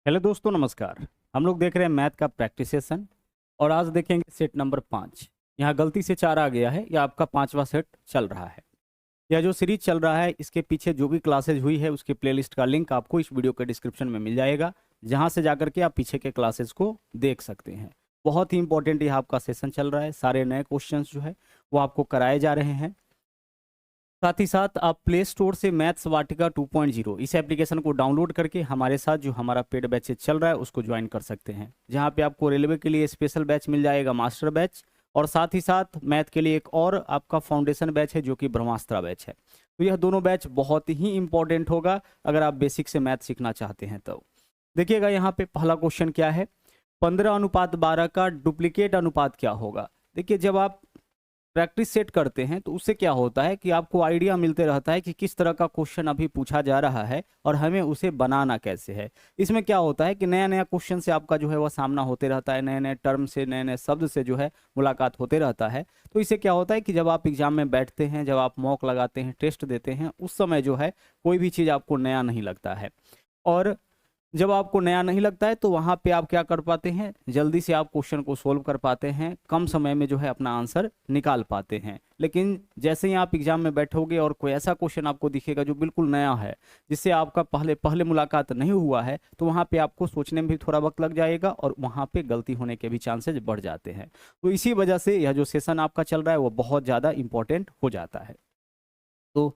Hello दोस्तों, नमस्कार। हम लोग देख रहे हैं मैथ का प्रैक्टिस सेशन और आज देखेंगे सेट नंबर 5। यहाँ गलती से 4 आ गया है, यह आपका 5वां सेट चल रहा है। यह जो सीरीज चल रहा है इसके पीछे जो भी क्लासेज हुई है उसकी प्लेलिस्ट का लिंक आपको इस वीडियो के डिस्क्रिप्शन में मिल जाएगा, जहाँ से जाकर के आप पीछे के क्लासेस को देख सकते हैं। बहुत ही इंपॉर्टेंट यह आपका सेशन चल रहा है। सारे नए क्वेश्चंस जो है वो आपको कराए जा रहे हैं। साथ ही साथ आप प्ले स्टोर से मैथ्स वाटिका 2.0 इस एप्लीकेशन को डाउनलोड करके हमारे साथ जो हमारा पेड बैच चल रहा है उसको ज्वाइन कर सकते हैं, जहां पे आपको रेलवे के लिए स्पेशल बैच मिल जाएगा, मास्टर बैच, और साथ ही साथ मैथ के लिए एक और आपका फाउंडेशन बैच है जो कि ब्रह्मास्त्र बैच है। तो यह दोनों बैच बहुत ही इंपॉर्टेंट होगा अगर आप बेसिक से मैथ सीखना चाहते हैं। तो देखिएगा यहाँ पे पहला क्वेश्चन क्या है, 15:12 का डुप्लीकेट अनुपात क्या होगा। देखिए, जब आप प्रैक्टिस सेट करते हैं तो उससे क्या होता है कि आपको आइडिया मिलते रहता है कि किस तरह का क्वेश्चन अभी पूछा जा रहा है और हमें उसे बनाना कैसे है। इसमें क्या होता है कि नया नया क्वेश्चन से आपका जो है वह सामना होते रहता है, नए नए टर्म से, नए नए शब्द से जो है मुलाकात होते रहता है। तो इससे क्या होता है कि जब आप एग्जाम में बैठते हैं, जब आप मॉक लगाते हैं, टेस्ट देते हैं, उस समय जो है कोई भी चीज़ आपको नया नहीं लगता है। और जब आपको नया नहीं लगता है तो वहाँ पे आप क्या कर पाते हैं, जल्दी से आप क्वेश्चन को सोल्व कर पाते हैं, कम समय में जो है अपना आंसर निकाल पाते हैं। लेकिन जैसे ही आप एग्जाम में बैठोगे और कोई ऐसा क्वेश्चन आपको दिखेगा जो बिल्कुल नया है, जिससे आपका पहले पहले मुलाकात नहीं हुआ है, तो वहाँ पे आपको सोचने में भी थोड़ा वक्त लग जाएगा और वहाँ पे गलती होने के भी चांसेस बढ़ जाते हैं। तो इसी वजह से यह जो सेशन आपका चल रहा है वो बहुत ज़्यादा इंपॉर्टेंट हो जाता है। तो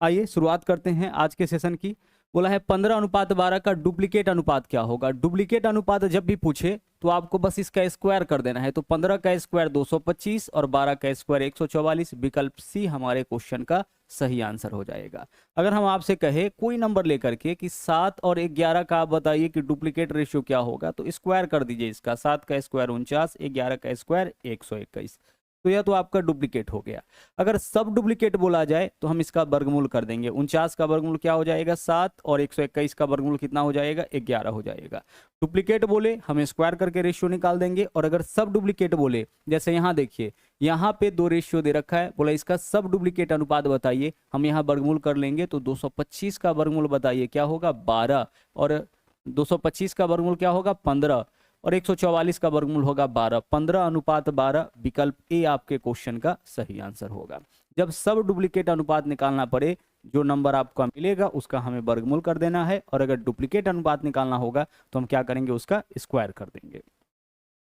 आइए शुरुआत करते हैं आज के सेशन की। बोला है 15:12 का डुप्लीकेट अनुपात क्या होगा। डुप्लीकेट अनुपात जब भी पूछे तो आपको बस इसका स्क्वायर कर देना है। तो 15 का स्क्वायर 225 और 12 का स्क्वायर 144। विकल्प सी हमारे क्वेश्चन का सही आंसर हो जाएगा। अगर हम आपसे कहे कोई नंबर लेकर के कि 7 और 11 का आप बताइए कि डुप्लीकेट रेशियो क्या होगा, तो स्क्वायर कर दीजिए इसका। 7 का स्क्वायर 49, 11 का स्क्वायर 121। तो यह तो आपका डुप्लीकेट हो गया। अगर सब डुप्लीकेट बोला जाए तो हम इसका वर्गमूल कर देंगे। 49 का वर्गमूल क्या हो जाएगा, 7, और 121 का वर्गमूल कितना हो जाएगा, 11 हो जाएगा। डुप्लीकेट बोले हम स्क्वायर करके रेशियो निकाल देंगे, और अगर सब डुप्लीकेट बोले, जैसे यहाँ देखिए, यहाँ पे 2 रेशियो दे रखा है, बोला इसका सब डुप्लीकेट अनुपात बताइए, हम यहाँ वर्गमूल कर लेंगे। तो 225 का वर्गमूल बताइए क्या होगा, 12, और 225 का वर्गमूल क्या होगा, 15, और 144 का वर्गमूल होगा 12। 15:12 विकल्प ए आपके क्वेश्चन का सही आंसर होगा। जब सब डुप्लीकेट अनुपात निकालना पड़े, जो नंबर आपको मिलेगा उसका हमें वर्गमूल कर देना है, और अगर डुप्लीकेट अनुपात निकालना होगा तो हम क्या करेंगे, उसका स्क्वायर कर देंगे।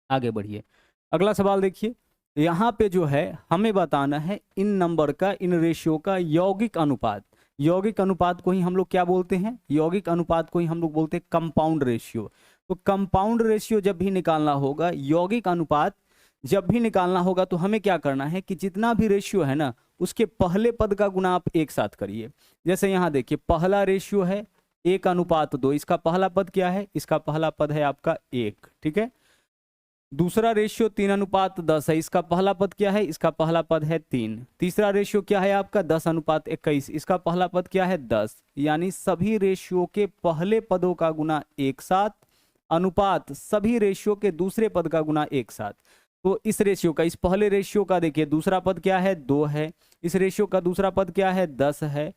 आगे बढ़िए, अगला सवाल देखिए। यहाँ पे जो है हमें बताना है इन नंबर का, इन रेशियो का यौगिक अनुपात। यौगिक अनुपात को ही हम लोग क्या बोलते हैं, यौगिक अनुपात को ही हम लोग बोलते हैं कंपाउंड रेशियो। तो कंपाउंड रेशियो जब भी निकालना होगा, यौगिक अनुपात जब भी निकालना होगा, तो हमें क्या करना है कि जितना भी रेशियो है ना, उसके पहले पद का गुना आप एक साथ करिए। जैसे यहाँ देखिए, पहला रेशियो है 1:2। इसका पहला पद क्या है, इसका पहला पद है आपका 1, ठीक है। दूसरा रेशियो 3:10 है, इसका पहला पद क्या है, इसका पहला पद है 3। तीसरा रेशियो क्या है आपका 10:21, इसका पहला पद क्या है 10। यानी सभी रेशियो के पहले पदों का गुना एक साथ, अनुपात सभी रेशियो के दूसरे पद का गुना एक साथ। तो इस रेशियो का, इस पहले रेशियो का देखिए दूसरा पद क्या है, 2 है। इस रेशियो का दूसरा पद क्या है, 10 है।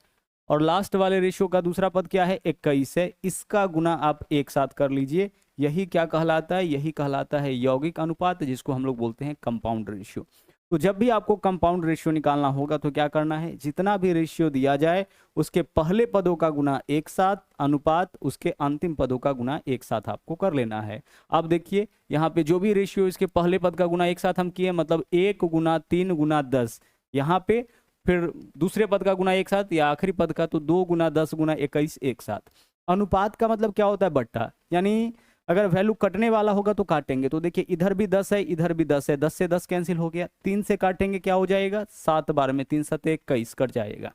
और लास्ट वाले रेशियो का दूसरा पद क्या है, 21 है। इसका गुना आप एक साथ कर लीजिए। यही क्या कहलाता है, यही कहलाता है यौगिक अनुपात, जिसको हम लोग बोलते हैं कंपाउंड रेशियो। तो जब भी आपको कंपाउंड रेशियो निकालना होगा तो क्या करना है, जितना भी रेशियो दिया जाए उसके पहले पदों का गुना एक साथ, अनुपात उसके अंतिम पदों का गुना एक साथ आपको कर लेना है। अब देखिए यहाँ पे जो भी रेशियो इसके पहले पद का गुना एक साथ हम किए, मतलब 1 × 3 × 10। यहाँ पे फिर दूसरे पद का गुना एक साथ, या आखिरी पद का तो 2 × 10 × 21 एक साथ। अनुपात का मतलब क्या होता है, बट्टा। यानी अगर वैल्यू कटने वाला होगा तो काटेंगे। तो देखिए इधर भी 10 है, इधर भी 10 है, 10 से 10 कैंसिल हो गया। 3 से काटेंगे क्या हो जाएगा, 7 बार में 3 7 21 कट जाएगा।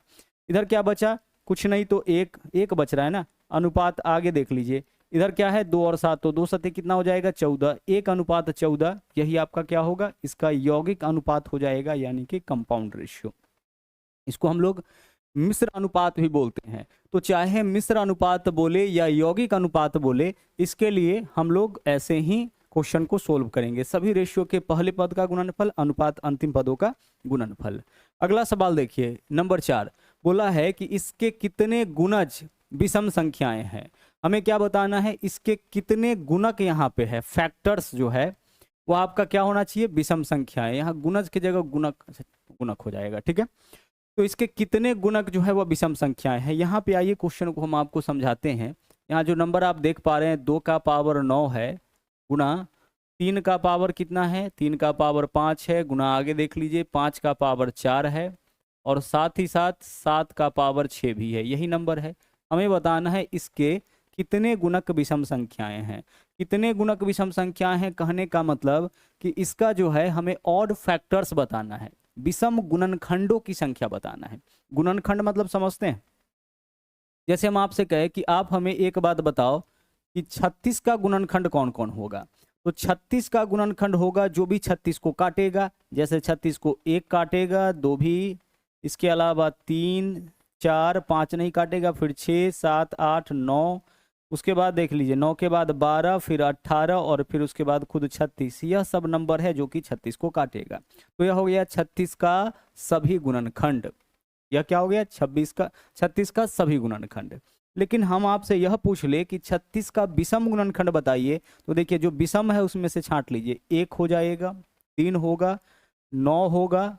इधर क्या बचा, कुछ नहीं, तो एक एक बच रहा है ना। अनुपात आगे देख लीजिए, इधर क्या है 2 और 7, तो 2 7 कितना हो जाएगा 14। 1:14, यही आपका क्या होगा, इसका यौगिक अनुपात हो जाएगा, यानी कि कंपाउंड रेशियो। इसको हम लोग मिश्र अनुपात भी बोलते हैं। तो चाहे मिश्र अनुपात बोले या यौगिक अनुपात बोले, इसके लिए हम लोग ऐसे ही क्वेश्चन को सोल्व करेंगे। सभी रेशियो के पहले पद का गुणनफल, अनुपात अंतिम पदों का गुणनफल। अगला सवाल देखिए, नंबर 4 बोला है कि इसके कितने गुणज विषम संख्याएं हैं। हमें क्या बताना है, इसके कितने गुणक यहाँ पे है, फैक्टर्स जो है वो आपका क्या होना चाहिए, विषम संख्या है। यहाँ गुणज की जगह गुणक, गुणक हो जाएगा, ठीक है। तो इसके कितने गुणक जो है वो विषम संख्याएं हैं। यहाँ पे आइए क्वेश्चन को हम आपको समझाते हैं। यहाँ जो नंबर आप देख पा रहे हैं 2 का पावर 9 है, गुणा 3 का पावर कितना है, 3 का पावर 5 है, गुणा आगे देख लीजिए 5 का पावर 4 है, और साथ ही साथ 7 का पावर 6 भी है। यही नंबर है। हमें बताना है इसके कितने गुणक विषम संख्याएं हैं। कितने गुणक विषम संख्याएं हैं कहने का मतलब कि इसका जो है हमें ऑड फैक्टर्स बताना है, विषम गुणनखंडों की संख्या बताना है। गुणनखंड मतलब समझते हैं, जैसे हम आपसे कहे कि आप हमें एक बात बताओ कि 36 का गुणनखंड कौन कौन होगा, तो 36 का गुणनखंड होगा जो भी 36 को काटेगा। जैसे 36 को 1 काटेगा, 2 भी, इसके अलावा 3 4 5 नहीं काटेगा, फिर 6 7 8 9, उसके बाद देख लीजिए 9 के बाद 12, फिर 18 और फिर उसके बाद खुद 36। यह सब नंबर है जो कि 36 को काटेगा। तो यह हो गया 36 का सभी गुणनखंड। यह क्या हो गया, 36 का सभी गुणनखंड। लेकिन हम आपसे यह पूछ ले कि 36 का विषम गुणनखंड बताइए, तो देखिए जो विषम है उसमें से छांट लीजिए। 1 हो जाएगा, 3 होगा, 9 होगा,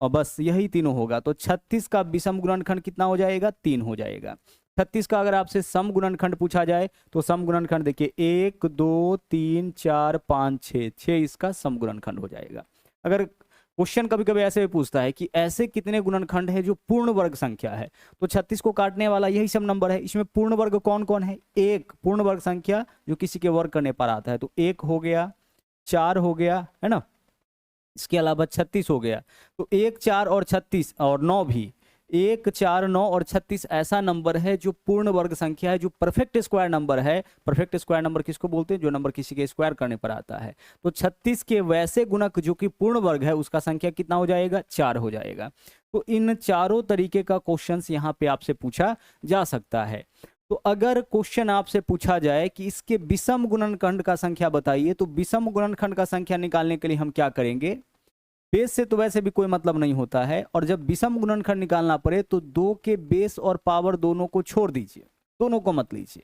और बस यही तीनों होगा। तो 36 का विषम गुणनखंड कितना हो जाएगा, 3 हो जाएगा। 36 का अगर आपसे सम गुणनखंड पूछा जाए तो सम गुणनखंड देखिए 1 2 3 4 5 6, 6 इसका सम गुणनखंड हो जाएगा। अगर क्वेश्चन कभी कभी ऐसे भी पूछता है कि ऐसे कितने गुणनखंड है जो पूर्ण वर्ग संख्या है, तो 36 को काटने वाला यही सब नंबर है। इसमें पूर्ण वर्ग कौन कौन है, एक पूर्ण वर्ग संख्या जो किसी के वर्ग करने पर आता है, तो 1 हो गया, 4 हो गया, है ना, इसके अलावा 36 हो गया। तो 1 4 और 36 और 9 भी, 1 4 9 और 36 ऐसा नंबर है जो पूर्ण वर्ग संख्या है, जो परफेक्ट स्क्वायर नंबर है। परफेक्ट स्क्वायर नंबर किसको बोलते हैं, जो नंबर किसी के स्क्वायर करने पर आता है। तो 36 के वैसे गुणक जो कि पूर्ण वर्ग है उसका संख्या कितना हो जाएगा, 4 हो जाएगा। तो इन चारों तरीके का क्वेश्चन यहाँ पे आपसे पूछा जा सकता है। तो अगर क्वेश्चन आपसे पूछा जाए कि इसके विषम गुणनखंड का संख्या बताइए, तो विषम गुणनखंड का संख्या निकालने के लिए हम क्या करेंगे, बेस से तो वैसे भी कोई मतलब नहीं होता है, और जब विषम गुणनखंड निकालना पड़े तो 2 के बेस और पावर दोनों को छोड़ दीजिए, दोनों को मत लीजिए,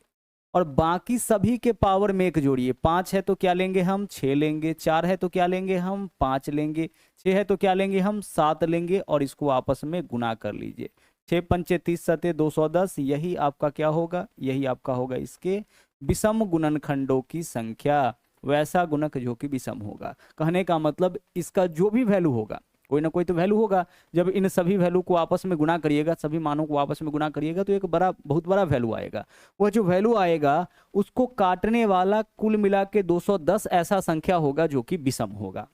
और बाकी सभी के पावर में एक जोड़िए। 5 है तो क्या लेंगे हम, 6 लेंगे, 4 है तो क्या लेंगे हम, 5 लेंगे, 6 है तो क्या लेंगे हम, 7 लेंगे, और इसको आपस में गुना कर लीजिए। 6 पंचे 30 सते 210, यही आपका क्या होगा, यही आपका होगा इसके विषम गुणनखंडों की संख्या। वैसा गुणक जो कि विषम होगा, कहने का मतलब इसका जो भी वैल्यू होगा, कोई ना कोई तो वैल्यू होगा। जब इन सभी वैल्यू को आपस में गुना करिएगा, सभी मानों को आपस में गुना करिएगा, तो एक बहुत बड़ा वैल्यू आएगा। वह जो वैल्यू आएगा उसको काटने वाला कुल मिला के 210 ऐसा संख्या होगा जो कि विषम होगा।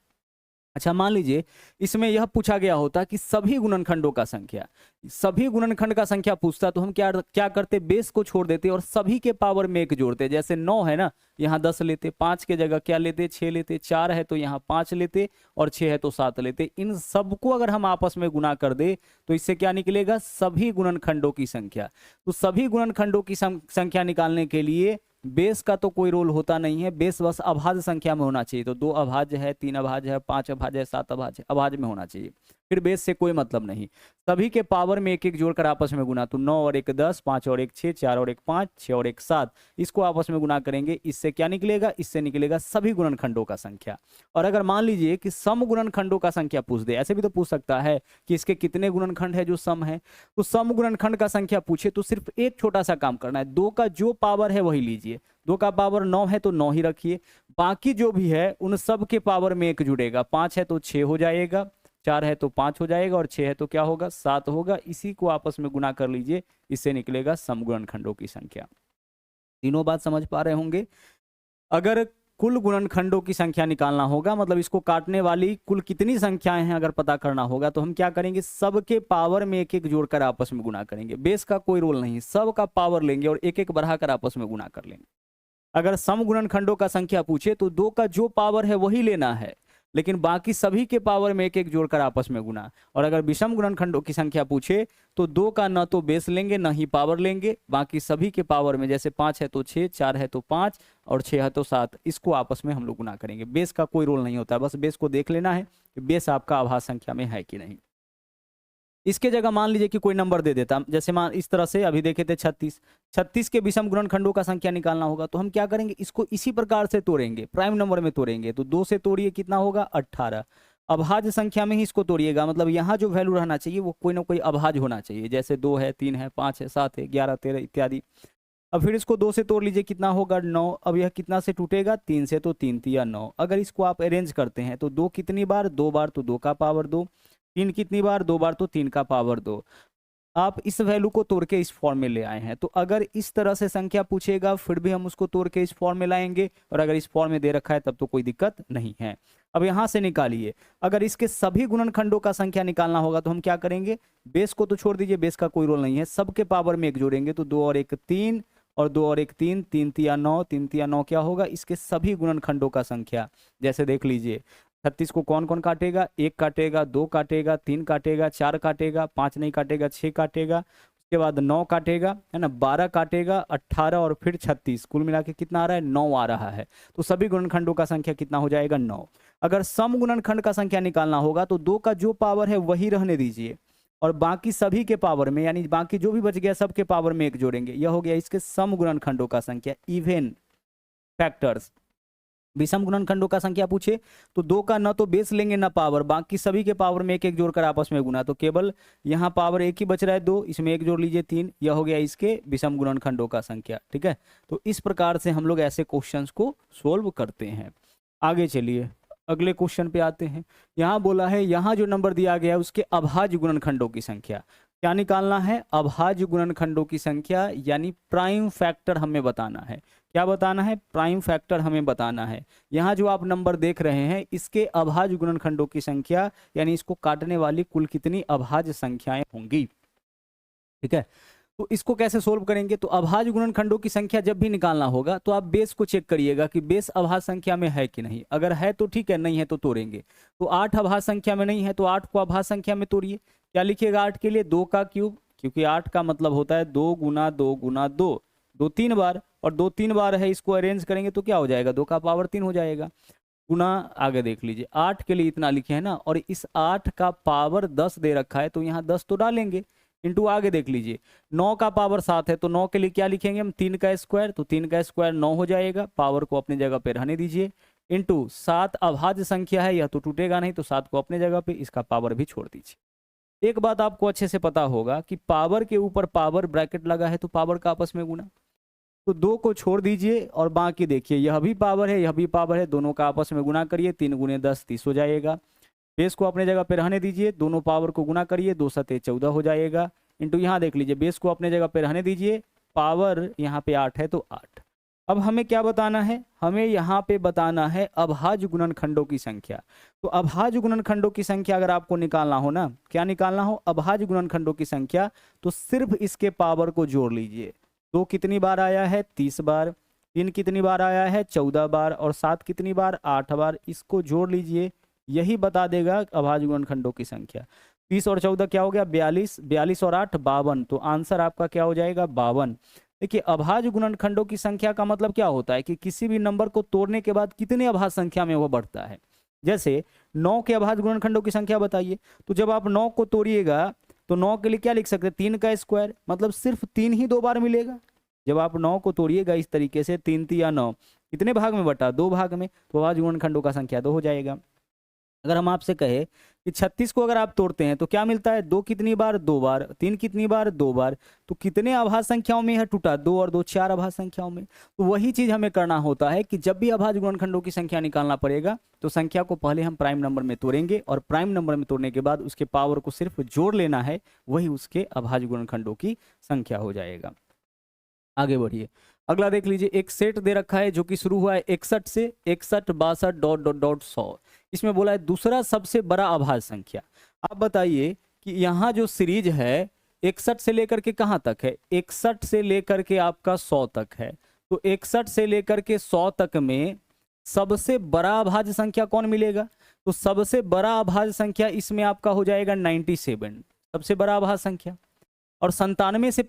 अच्छा, मान लीजिए इसमें यह पूछा गया होता कि सभी गुणनखंडों का संख्या, सभी गुणनखंड का संख्या पूछता, तो हम क्या क्या करते, बेस को छोड़ देते और सभी के पावर में एक जोड़ते। जैसे 9 है ना, यहाँ 10 लेते, 5 के जगह क्या लेते, 6 लेते, 4 है तो यहाँ 5 लेते, और 6 है तो 7 लेते। इन सबको अगर हम आपस में गुना कर दे तो इससे क्या निकलेगा, सभी गुणनखंडों की संख्या। तो सभी गुणनखंडों की संख्या निकालने के लिए बेस का तो कोई रोल होता नहीं है, बेस बस अभाज्य संख्या में होना चाहिए। तो 2 अभाज्य है, 3 अभाज्य है, 5 अभाज्य है, 7 अभाज्य है, अभाज्य में होना चाहिए, फिर बेस से कोई मतलब नहीं। सभी के पावर में एक एक जोड़कर आपस में गुना, तो 9 और 1 10, 5 और 1 6, 4 और 1 5, 6 और 1 7, इसको आपस में गुना करेंगे, इससे क्या निकलेगा, इससे निकलेगा सभी गुणनखंडों का संख्या। और अगर मान लीजिए कि सम गुणनखंडों का संख्या पूछ दे, ऐसे भी तो पूछ सकता है कि इसके कितने गुणनखंड है जो सम है, तो सम गुणनखंड का संख्या पूछे तो सिर्फ एक छोटा सा काम करना है, 2 का जो पावर है वही लीजिए। 2 का पावर 9 है तो 9 ही रखिए, बाकी जो भी है उन सब के पावर में एक जुड़ेगा। 5 है तो 6 हो जाएगा, 4 है तो 5 हो जाएगा, और 6 है तो क्या होगा, 7 होगा। इसी को आपस में गुना कर लीजिए, इससे निकलेगा सम गुणनखंडों की संख्या। तीनों बात समझ पा रहे होंगे। अगर कुल गुणनखंडों की संख्या निकालना होगा, मतलब इसको काटने वाली कुल कितनी संख्याएं हैं अगर पता करना होगा, तो हम क्या करेंगे, सबके पावर में एक एक जोड़कर आपस में गुना करेंगे। बेस का कोई रोल नहीं, सब का पावर लेंगे और एक एक बढ़ाकर आपस में गुना कर लेंगे। अगर सम गुणनखंडों का संख्या पूछे तो 2 का जो पावर है वही लेना है, लेकिन बाकी सभी के पावर में एक एक जोड़कर आपस में गुना। और अगर विषम गुणनखंडों की संख्या पूछे तो 2 का न तो बेस लेंगे न ही पावर लेंगे, बाकी सभी के पावर में, जैसे 5 है तो 6, 4 है तो 5 और 6 है तो 7, इसको आपस में हम लोग गुना करेंगे। बेस का कोई रोल नहीं होता, बस बेस को देख लेना है कि बेस आपका आभाज्य संख्या में है कि नहीं। इसके जगह मान लीजिए कि कोई नंबर दे देता, जैसे मान इस तरह से अभी देखे थे 36, 36 के विषम गुणनखंडों का संख्या निकालना होगा, तो हम क्या करेंगे, इसको इसी प्रकार से तोड़ेंगे, प्राइम नंबर में तोड़ेंगे। तो 2 से तोड़िए, कितना होगा 18। अभाज्य संख्या में ही इसको तोड़िएगा, मतलब यहाँ जो वैल्यू रहना चाहिए वो कोई ना कोई अभाज्य होना चाहिए, जैसे 2 है, 3 है, 5 है, 7 है, 11, 13 इत्यादि। अब फिर इसको 2 से तोड़ लीजिए, कितना होगा 9। अब यह कितना से टूटेगा, 3 से, तो 3 तिया 9। अगर इसको आप अरेंज करते हैं तो 2 कितनी बार, 2 बार, तो 2 का पावर 2। 3 कितनी बार, 2 बार, तो 3 का पावर 2। आप इस वैल्यू को तोड़ के इस फॉर्म में ले आए हैं, तो अगर इस तरह से संख्या पूछेगा फिर भी हम उसको तोड़ के इस फॉर्म में लाएंगे, और अगर इस फॉर्म में दे रखा है तब तो कोई दिक्कत नहीं है। अब यहां से निकालिए, अगर इसके सभी गुणनखंडों का संख्या निकालना होगा तो हम क्या करेंगे, बेस को तो छोड़ दीजिए, बेस का कोई रोल नहीं है, सबके पावर में 1 जोड़ेंगे, तो 2 और 1 3, और 2 और 1 3, 3 तिया 9, 3 तिया 9 क्या होगा, इसके सभी गुणनखंडों का संख्या। जैसे देख लीजिए 36 को कौन कौन काटेगा, 1 काटेगा, 2 काटेगा, 3 काटेगा, 4 काटेगा, 5 नहीं काटेगा, 6 काटेगा, उसके बाद 9 काटेगा, है ना, 12 काटेगा, 18 और फिर 36, कुल मिला के कितना आ रहा है, 9 आ रहा है। तो सभी गुणनखंडों का संख्या कितना हो जाएगा, 9। अगर सम गुणनखंड का संख्या निकालना होगा तो 2 का जो पावर है वही रहने दीजिए, और बाकी सभी के पावर में, यानी बाकी जो भी बच गया सबके पावर में 1 जोड़ेंगे। यह हो गया इसके सम गुणनखंडों का संख्या, इवन फैक्टर्स। विषम गुणनखंडों का संख्या पूछे तो 2 का न तो बेस लेंगे न पावर, बाकी सभी के पावर में 1 1 जोड़कर आपस में गुना, तो केवल यहाँ पावर 1 ही बच रहा है 2, इसमें 1 जोड़ लीजिए 3। यह हो गया इसके विषम गुणनखंडों का संख्या। ठीक है, तो इस प्रकार से हम लोग ऐसे क्वेश्चंस को सोल्व करते हैं। आगे चलिए अगले क्वेश्चन पे आते हैं। यहाँ बोला है, यहाँ जो नंबर दिया गया है उसके अभाज्य गुणनखंडों की संख्या क्या निकालना है, अभाज्य गुणनखंडों की संख्या, यानी प्राइम फैक्टर हमें बताना है। क्या बताना है, प्राइम फैक्टर हमें बताना है। यहाँ जो आप नंबर देख रहे हैं इसके अभाज्य गुणनखंडों की संख्या, यानी इसको काटने वाली कुल कितनी अभाज्य संख्याएं होंगी। ठीक है, तो इसको कैसे सोल्व करेंगे, तो अभाज्य गुणनखंडों की संख्या जब भी निकालना होगा तो आप बेस को चेक करिएगा कि बेस अभाज्य संख्या में है कि नहीं। अगर है तो ठीक है, नहीं है तो तोड़ेंगे। तो 8 अभाज्य संख्या में नहीं है तो 8 को अभाज्य संख्या में तोड़िए। क्या लिखिएगा 8 के लिए, 2 का क्यूब, क्योंकि 8 का मतलब होता है 2 गुना 2 गुना 2, 2 3 बार, और 2 3 बार है, इसको अरेंज करेंगे तो क्या हो जाएगा, 2 का पावर 3 हो जाएगा, गुना। आगे देख लीजिए 8 के लिए इतना लिखे है ना, और इस 8 का पावर 10 दे रखा है तो यहाँ 10 तो डालेंगे, इंटू आगे देख लीजिए 9 का पावर 7 है तो 9 के लिए क्या लिखेंगे हम, 3 का स्क्वायर, तो 3 का स्क्वायर 9 हो जाएगा, पावर को अपनी जगह पे रहने दीजिए, इंटू 7 अभाज्य संख्या है, यह तो टूटेगा नहीं, तो 7 को अपने जगह पे, इसका पावर भी छोड़ दीजिए। एक बात आपको अच्छे से पता होगा कि पावर के ऊपर पावर ब्रैकेट लगा है तो पावर का आपस में गुना, तो 2 को छोड़ दीजिए और बाकी देखिए यह भी पावर है, यह भी पावर है, दोनों का आपस में गुना करिए, 3 गुने 10 30 हो जाएगा। बेस को अपने जगह पे रहने दीजिए, दोनों पावर को गुना करिए, 2 सते 14 हो जाएगा, इंटू यहाँ देख लीजिए बेस को अपने जगह पे रहने दीजिए, पावर यहाँ पे 8 है तो 8। अब हमें क्या बताना है, हमें यहाँ पे बताना है अभाज्य गुणनखंडों की संख्या। तो अभाज्य गुणनखंडों की संख्या अगर आपको निकालना हो ना, क्या निकालना हो, अभाज्य गुणनखंडों की संख्या, तो सिर्फ इसके पावर को जोड़ लीजिए। 2 कितनी बार आया है, 30 बार, 3 कितनी बार आया है, 14 बार, और 7 कितनी बार, 8 बार, इसको जोड़ लीजिए, यही बता देगा अभाज्य गुणनखंडों की संख्या। 30 और 14 क्या हो गया, 42, 42 और 8 52, तो आंसर आपका क्या हो जाएगा, 52। देखिए अभाज्य गुणनखंडों की संख्या का मतलब क्या होता है कि किसी भी नंबर को तोड़ने के बाद कितने अभाज्य संख्या में वह बढ़ता है। जैसे 9 के अभाज्य गुणनखंडों की संख्या बताइए, तो जब आप 9 को तोड़िएगा तो 9 के लिए क्या लिख सकते हैं, 3 का स्क्वायर, मतलब सिर्फ 3 ही 2 बार मिलेगा। जब आप 9 को तोड़िएगा इस तरीके से, 3 3 या 9 कितने भाग में बटा, 2 भाग में, तो अभाज्य गुणनखंडों का संख्या 2 हो जाएगा। अगर हम आपसे कहे कि 36 को अगर आप तोड़ते हैं तो क्या मिलता है, 2 कितनी बार, 2 बार, 3 कितनी बार, 2 बार, तो कितने अभाज्य संख्याओं में यह टूटा, 2 और 2 4 अभाज्य संख्याओं में। तो वही चीज हमें करना होता है कि जब भी अभाज्य गुणनखंडों की संख्या निकालना पड़ेगा तो संख्या को पहले हम प्राइम नंबर में तोड़ेंगे, और प्राइम नंबर में तोड़ने के बाद उसके पावर को सिर्फ जोड़ लेना है, वही उसके अभाज्य गुणनखंडों की संख्या हो जाएगा। आगे बढ़िए, अगला देख लीजिए, एक सेट दे रखा है जो कि शुरू हुआ है 61 से, 61 62 डॉट डॉट डॉट 100। इसमें बोला है दूसरा सबसे बड़ा अभाज्य संख्या। आप बताइए कि यहाँ जो सीरीज है 61 से लेकर के कहाँ तक है, 61 से लेकर के आपका 100 तक है, तो 61 से लेकर के 100 तक में सबसे बड़ा अभाज्य संख्या कौन मिलेगा, तो सबसे बड़ा अभाज्य संख्या इसमें आपका हो जाएगा 97, सबसे बड़ा अभाज्य संख्या। और 97 से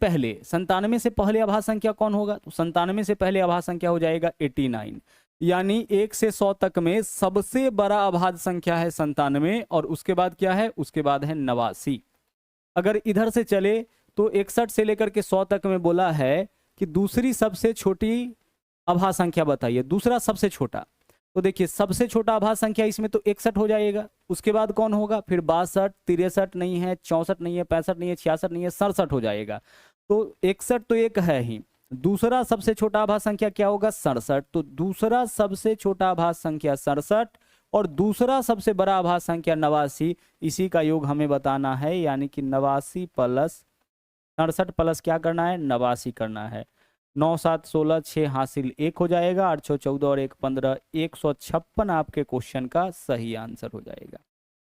पहले अभाज्य संख्या कौन होगा, तो 97 से पहले अभाज्य संख्या हो जाएगा 89, यानी 1 से 100 तक में सबसे बड़ा अभाज्य संख्या है 97, और उसके बाद क्या है, उसके बाद है 89। अगर इधर से चले तो 61 से लेकर के 100 तक में बोला है कि दूसरी सबसे छोटी अभाज्य संख्या बताइए, दूसरा सबसे छोटा। तो देखिए सबसे छोटा अभाज्य संख्या इसमें तो 61 हो जाएगा, उसके बाद कौन होगा फिर 62, 63 नहीं है, 64 नहीं है, 65 नहीं है, 66 नहीं है, 67 हो जाएगा। तो 61 तो एक है ही, दूसरा सबसे छोटा अभाज्य संख्या क्या होगा 67। तो दूसरा सबसे छोटा अभाज्य संख्या 67 और दूसरा सबसे बड़ा अभाज्य संख्या 89, इसी का योग हमें बताना है, यानी कि 89 प्लस 67 प्लस क्या करना है 89 करना है। 9 7 16 6 हासिल 1 हो जाएगा, 8 6 14 और 1 15, 156 आपके क्वेश्चन का सही आंसर हो जाएगा।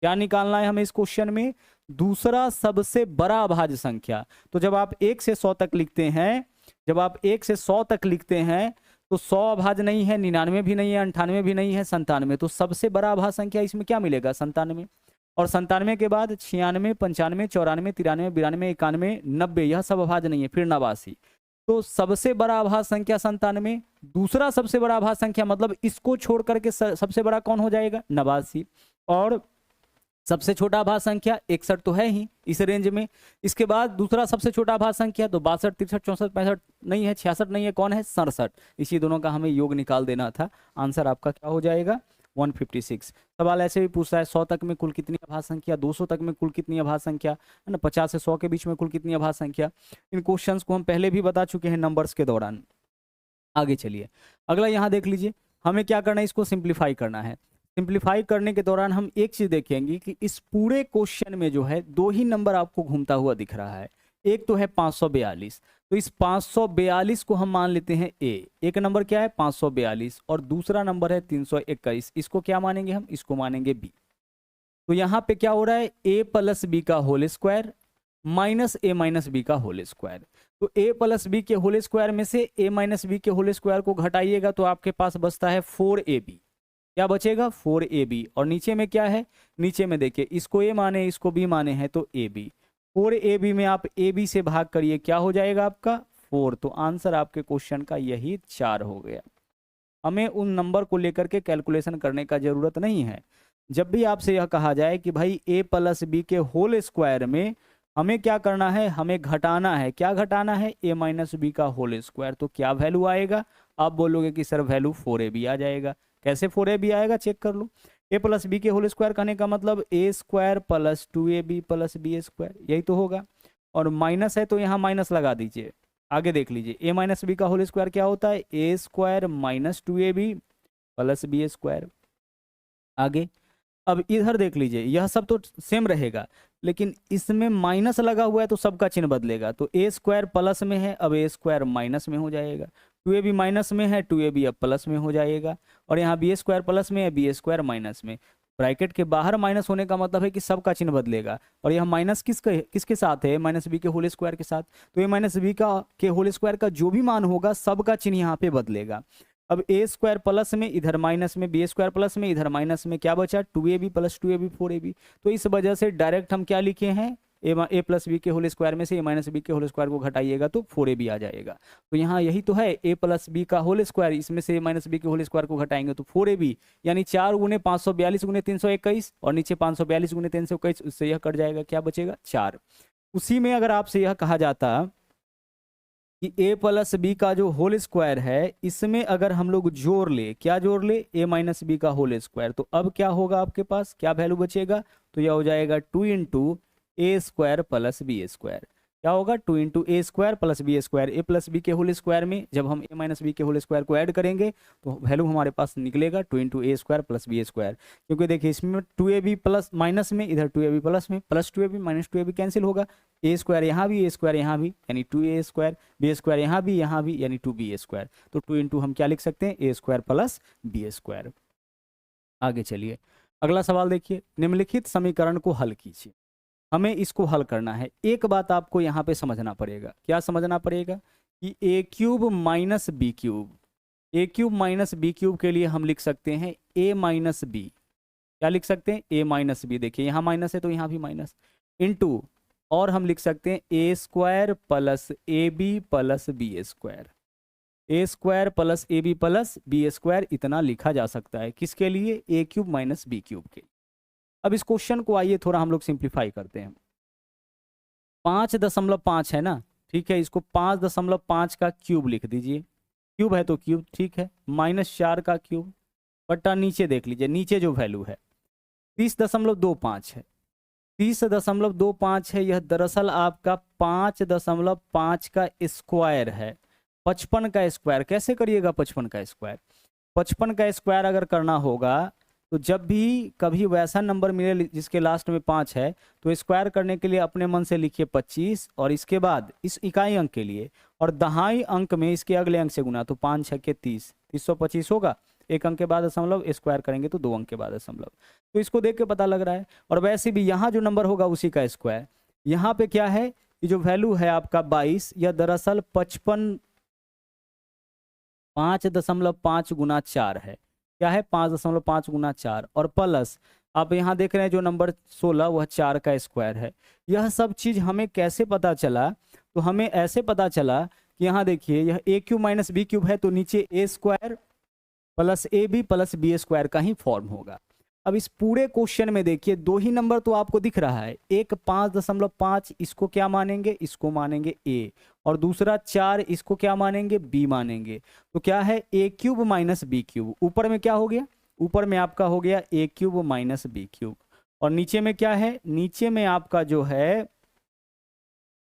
क्या निकालना है हमें इस क्वेश्चन में, दूसरा सबसे बड़ा अभाज्य संख्या। तो जब आप 1 से 100 तक लिखते हैं, जब आप 1 से 100 तक लिखते हैं तो 100 अभाज्य नहीं है, 99 भी नहीं है, 98 भी नहीं है, 97। तो सबसे बड़ा अभाज्य संख्या इसमें क्या मिलेगा 97, और 97 के बाद 96 95 94 93 92 91 90, यह सब अभाज्य नहीं है, फिर 89। तो सबसे बड़ा अभाज्य संख्या 97, दूसरा सबसे बड़ा अभाज्य संख्या मतलब इसको छोड़ करके सबसे बड़ा कौन हो जाएगा 89, और सबसे छोटा अभाज्य संख्या 61 तो है ही इस रेंज में। इसके बाद दूसरा सबसे छोटा अभाज्य संख्या तो 62 63 64 65 नहीं है, 66 नहीं है, कौन है 67। इसी दोनों का हमें योग निकाल देना था। आंसर आपका क्या हो जाएगा 156। सवाल ऐसे भी पूछता है 100 तक में कुल कितनी अभाज्य संख्या, 200 तक में कुल कितनी अभाज्य संख्या है ना, 50 से 100 के बीच में कुल कितनी अभाज्य संख्या। इन क्वेश्चंस को हम पहले भी बता चुके हैं नंबर्स के दौरान। आगे चलिए अगला यहाँ देख लीजिए, हमें क्या करना है, इसको सिंप्लीफाई करना है। सिंप्लीफाई करने के दौरान हम एक चीज देखेंगे कि इस पूरे क्वेश्चन में जो है 2 ही नंबर आपको घूमता हुआ दिख रहा है। एक तो है 542, तो इस 542 को हम मान लेते हैं ए। एक नंबर क्या है 542 और दूसरा नंबर है 321, इसको क्या मानेंगे हम, इसको मानेंगे बी। तो यहाँ पे क्या हो रहा है ए प्लस बी का होल स्क्वायर माइनस ए माइनस बी का होल स्क्वायर। तो ए प्लस बी के होल स्क्वायर में से ए माइनस बी के होल स्क्वायर को घटाइएगा तो आपके पास बचता है 4ab। क्या बचेगा 4ab, और नीचे में क्या है, नीचे में देखिए इसको ए माने इसको बी माने हैं तो ab। 4ab में आप ab से भाग करिए, क्या हो जाएगा आपका 4। तो आंसर आपके क्वेश्चन का यही 4 हो गया। हमें उन नंबर को लेकर के कैलकुलेशन करने का जरूरत नहीं है। जब भी आपसे यह कहा जाए कि भाई a प्लस बी के होल स्क्वायर में हमें क्या करना है, हमें घटाना है, क्या घटाना है a माइनस बी का होल स्क्वायर, तो क्या वैल्यू आएगा, आप बोलोगे कि सर वैल्यू 4ab आ जाएगा। कैसे 4ab आएगा चेक कर लो, a प्लस बी के होल स्क्वायर कहने का मतलब a square plus 2ab plus B square, यही तो होगा। और माइनस है तो यहाँ माइनस लगा दीजिए। आगे देख लीजिए a माइनस बी का होल स्क्वायर क्या होता है, a square minus 2ab plus B square. आगे अब इधर देख लीजिए, यह सब तो सेम रहेगा, लेकिन इसमें माइनस लगा हुआ है तो सबका चिन्ह बदलेगा। तो ए स्क्वायर प्लस में है, अब ए स्क्वायर माइनस में हो जाएगा। 2ab माइनस में है, 2ab अब प्लस में हो जाएगा। और यहाँ बी स्क्वायर प्लस में है, बी स्क्वायर माइनस में। ब्रैकेट के बाहर माइनस होने का मतलब है कि सबका चिन्ह बदलेगा। और यह माइनस किसके साथ है, माइनस बी के होल स्क्वायर के साथ। तो ये माइनस बी का के होल स्क्वायर का जो भी मान होगा सबका चिन्ह यहाँ पे बदलेगा। अब ए स्क्वायर प्लस में इधर माइनस में, बी स्क्वायर प्लस में इधर माइनस में, क्या बचा 2ab प्लस 2ab 4ab। तो इस वजह से डायरेक्ट हम क्या लिखे हैं, ए प्लस बी के होल स्क्वायर में से ए माइनस बी के होल स्क्वायर को घटाइएगा तो 4ab आ जाएगा। तो यहाँ यही तो है ए प्लस बी का होल स्क्वायर, इसमें से ए माइनस बी के होल स्क्वायर को घटाएंगे तो 4ab, यानी 4 गुने 542 गुने 321 और नीचे 542 गुने 321, उससे यह कट जाएगा, क्या बचेगा 4। उसी में अगर आपसे यह कहा जाता कि a प्लस बी का जो होल स्क्वायर है इसमें अगर हम लोग जोड़ ले, क्या जोड़ ले a माइनस बी का होल स्क्वायर, तो अब क्या होगा आपके पास, क्या वैल्यू बचेगा, तो यह हो जाएगा 2 into A square plus B square. क्या होगा 2 into A square plus B square. A plus B के होल स्क्वायर में जब हम ए माइनस बी के होल स्क्वायर को ऐड करेंगे तो वैल्यू हमारे पास निकलेगा 2 into A square plus B square. क्योंकि देखिए इसमें 2ab प्लस माइनस में, इधर 2ab प्लस में, plus 2ab minus 2ab cancel होगा, ए स्क्वायर यहाँ भी, ए स्क्वायर यहाँ भी, यानी 2a स्क्वायर, बी स्क्वायर यहाँ भी यानी 2b स्क्वायर। तो 2 इंटू हम क्या लिख सकते हैं, A square plus B square. आगे चलिए अगला सवाल देखिए, निम्नलिखित समीकरण को हल कीजिए। हमें इसको हल करना है। एक बात आपको यहाँ पे समझना पड़ेगा, क्या समझना पड़ेगा कि ए cube minus B cube, A cube minus B cube के लिए हम लिख सकते हैं ए माइनस बी। क्या लिख सकते हैं, ए माइनस बी। देखिए यहाँ माइनस है तो यहाँ भी माइनस, इनटू, और हम लिख सकते हैं A square plus A B plus B square. A square plus A B plus B square इतना लिखा जा सकता है, किसके लिए, A cube minus B cube के। अब इस क्वेश्चन को आइए थोड़ा हम लोग सिंप्लीफाई करते हैं। 5.5 है ना, ठीक है, इसको 5.5 का क्यूब लिख दीजिए, क्यूब है तो क्यूब, ठीक है, -4 का क्यूब बट्टा नीचे देख लीजिए, नीचे जो वैल्यू है 30.25 है, 30.25 है, यह दरअसल आपका 5.5 का स्क्वायर है, 55 का स्क्वायर। कैसे करिएगा 55 का स्क्वायर? 55 का स्क्वायर अगर करना होगा तो जब भी कभी वैसा नंबर मिले जिसके लास्ट में 5 है तो स्क्वायर करने के लिए अपने मन से लिखिए 25 और इसके बाद इस इकाई अंक के लिए और दहाई अंक में इसके अगले अंक से गुना, तो 5 6 के 30, 325 होगा, एक अंक के बाद दशमलव, स्क्वायर करेंगे तो 2 अंक के बाद दशमलव। तो इसको देख के पता लग रहा है। और वैसे भी यहाँ जो नंबर होगा उसी का स्क्वायर। यहाँ पे क्या है, ये जो वैल्यू है आपका 22, यह दरअसल 5.5 गुना 4 है। क्या है? 5.5 गुना 4 और प्लस आप यहाँ देख रहे हैं जो नंबर 16 वह 4 का स्क्वायर है। यह सब चीज हमें कैसे पता चला? तो हमें ऐसे पता चला कि यहाँ देखिए यह A cube minus B cube है तो नीचे A square plus A B plus B square का ही फॉर्म होगा। अब इस पूरे क्वेश्चन में देखिए दो ही नंबर तो आपको दिख रहा है, एक 5.5 इसको क्या मानेंगे? इसको मानेंगे ए, और दूसरा 4 इसको क्या मानेंगे? बी मानेंगे। तो क्या है? ए क्यूब माइनस बी क्यूब। ऊपर में क्या हो गया? ऊपर में आपका हो गया ए क्यूब माइनस बी क्यूब, और नीचे में क्या है? नीचे में आपका जो है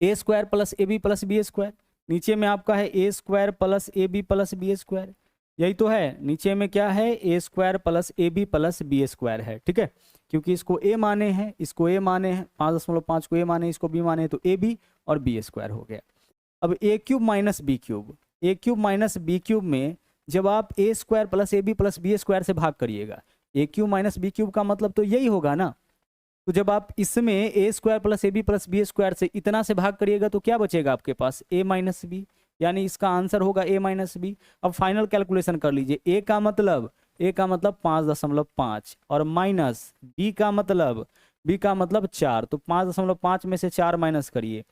A square plus A B plus B square. नीचे में आपका है A square plus A B plus B square, यही तो है। नीचे में क्या है? A square plus A B plus B square है, ठीक है, क्योंकि इसको ए माने हैं, इसको ए माने हैं, 5.5 को ए माने, इसको बी माने, तो ए बी और बी स्क्वायर हो गया। अब A cube minus B cube, A cube minus B cube में जब आप A square plus A B plus B square से भाग करिएगा, A cube minus B cube का मतलब तो यही होगा ना। तो जब आप इसमें A square plus A B plus B square से इतना से भाग करिएगा तो क्या बचेगा आपके पास? ए माइनस बी, यानी इसका आंसर होगा ए माइनस बी। अब फाइनल कैलकुलेशन कर लीजिए, ए का मतलब 5.5 और माइनस बी का मतलब 4, तो 5.5 में से 4 माइनस करिए,